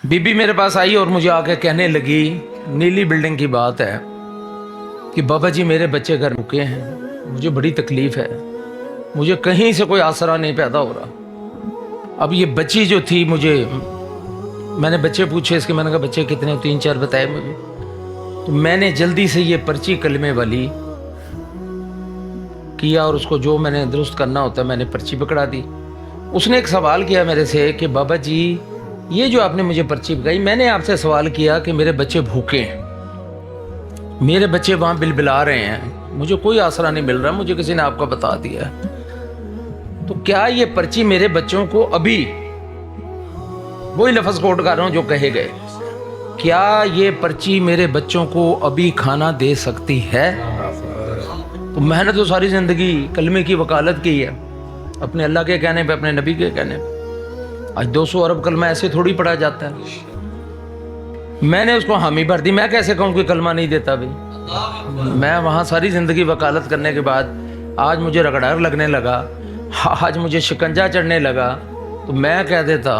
बीबी मेरे पास आई और मुझे आके कहने लगी, नीली बिल्डिंग की बात है, कि बाबा जी मेरे बच्चे घर रुके हैं, मुझे बड़ी तकलीफ है, मुझे कहीं से कोई आसरा नहीं पैदा हो रहा। अब ये बच्ची जो थी, मैंने बच्चे पूछे इसके, मैंने कहा बच्चे कितने, 3-4 बताए मुझे। तो मैंने जल्दी से ये पर्ची कलमे वाली किया और उसको जो मैंने दुरुस्त करना होता है मैंने पर्ची पकड़ा दी। उसने एक सवाल किया मेरे से कि बाबा जी ये जो आपने मुझे पर्ची पकड़ाई, मैंने आपसे सवाल किया कि मेरे बच्चे भूखे हैं, मेरे बच्चे वहाँ बिलबिला रहे हैं, मुझे कोई आसरा नहीं मिल रहा, मुझे किसी ने आपका बता दिया है, तो क्या ये पर्ची मेरे बच्चों को अभी, वही लफ्ज़ कोट कर रहा हूँ जो कहे गए, क्या ये पर्ची मेरे बच्चों को अभी खाना दे सकती है? तो मैंने तो सारी ज़िंदगी कलमे की वकालत की है, अपने अल्लाह के कहने पे, अपने नबी के कहने पे। आज 200 अरब कलमा ऐसे थोड़ी पढ़ा जाता है। मैंने उसको हामी भर दी, मैं कैसे कहूँ कि कलमा नहीं देता भाई। मैं वहाँ सारी ज़िंदगी वकालत करने के बाद आज मुझे रगड़ार लगने लगा, आज मुझे शिकंजा चढ़ने लगा, तो मैं कह देता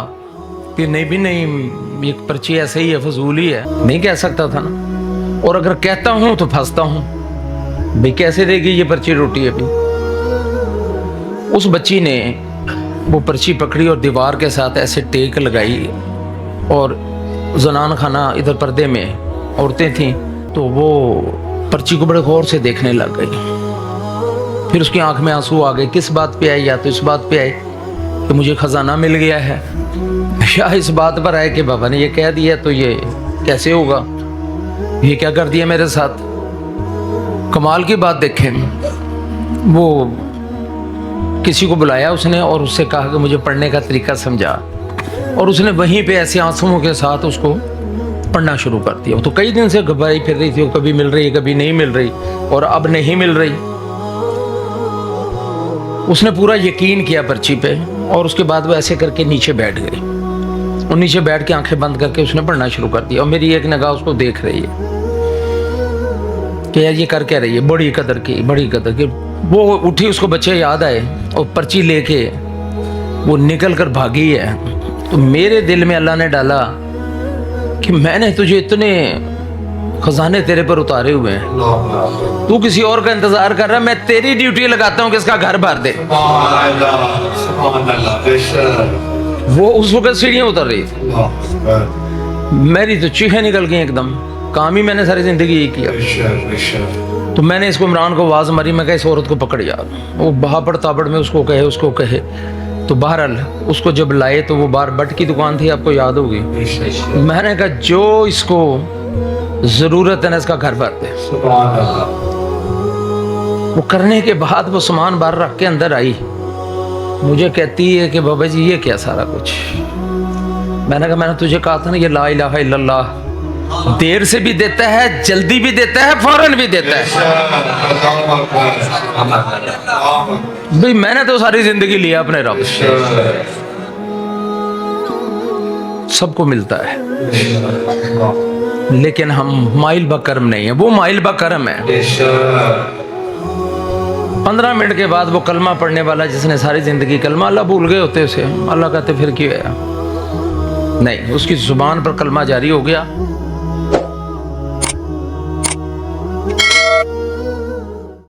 कि नहीं भी नहीं, ये पर्ची ऐसे ही है, फजूल ही है, नहीं कह सकता था ना। और अगर कहता हूँ तो फंसता हूँ भाई, कैसे देगी ये पर्ची रोटी अभी। उस बच्ची ने वो पर्ची पकड़ी और दीवार के साथ ऐसे टेक लगाई, और जनान खाना इधर पर्दे में औरतें थीं, तो वो पर्ची को बड़े गौर से देखने लग गई। फिर उसकी आंख में आंसू आ गए। किस बात पे आई? या तो इस बात पे आई कि मुझे खजाना मिल गया है, या इस बात पर आए कि बाबा ने ये कह दिया तो ये कैसे होगा, ये क्या कर दिया मेरे साथ। कमाल की बात देखें, वो किसी को बुलाया उसने और उससे कहा कि मुझे पढ़ने का तरीका समझा, और उसने वहीं पे ऐसे आंसुओं के साथ उसको पढ़ना शुरू कर दिया। तो कई दिन से घबराई फिर रही थी, वो कभी मिल रही कभी नहीं मिल रही, और अब नहीं मिल रही। उसने पूरा यकीन किया पर्ची पे, और उसके बाद वो ऐसे करके नीचे बैठ गई, और नीचे बैठ के आंखें बंद करके उसने पढ़ना शुरू कर दिया। और मेरी एक निगाह उसको देख रही है कि यार ये कर क्या रही है, बड़ी कदर की, बड़ी कदर की। वो उठी, उसको बच्चे याद आए, और पर्ची लेके वो निकल कर भागी है। तो मेरे दिल में अल्लाह ने डाला कि मैंने तुझे इतने खजाने तेरे पर उतारे हुए हैं, तू किसी और का इंतजार कर रहा है, मैं तेरी ड्यूटी लगाता हूँ कि इसका घर भर दे। वो उस वक्त सीढ़ियाँ उतर रही थी, मेरी तो चीखें निकल गई एकदम। काम ही मैंने सारी जिंदगी यही किया। तो मैंने इसको इमरान को आवाज़ मारी, मैं कहा इस औरत को पकड़ यार। वो बहापड़ ताबड़ में उसको कहे। तो बहरहाल उसको जब लाए तो वो बाहर बट की दुकान थी, आपको याद होगी। मैंने कहा जो इसको ज़रूरत है ना, इसका घर भर दे। वो करने के बाद वो सामान बाहर रख के अंदर आई, मुझे कहती है कि बाबा जी ये क्या सारा कुछ। मैंने कहा मैंने तुझे कहा था ना, ये ला इलाहा इल्लल्लाह देर से भी देता है, जल्दी भी देता है, फौरन भी देता है। भाई मैंने तो सारी जिंदगी लिया अपने रब से, सबको मिलता है, लेकिन हम माइल बकरम नहीं है, वो माइल बकरम है। 15 मिनट के बाद वो कलमा पढ़ने वाला जिसने सारी जिंदगी कलमा, अल्लाह भूल गए होते उसे, अल्लाह कहते फिर क्यों है, नहीं, उसकी जुबान पर कलमा जारी हो गया।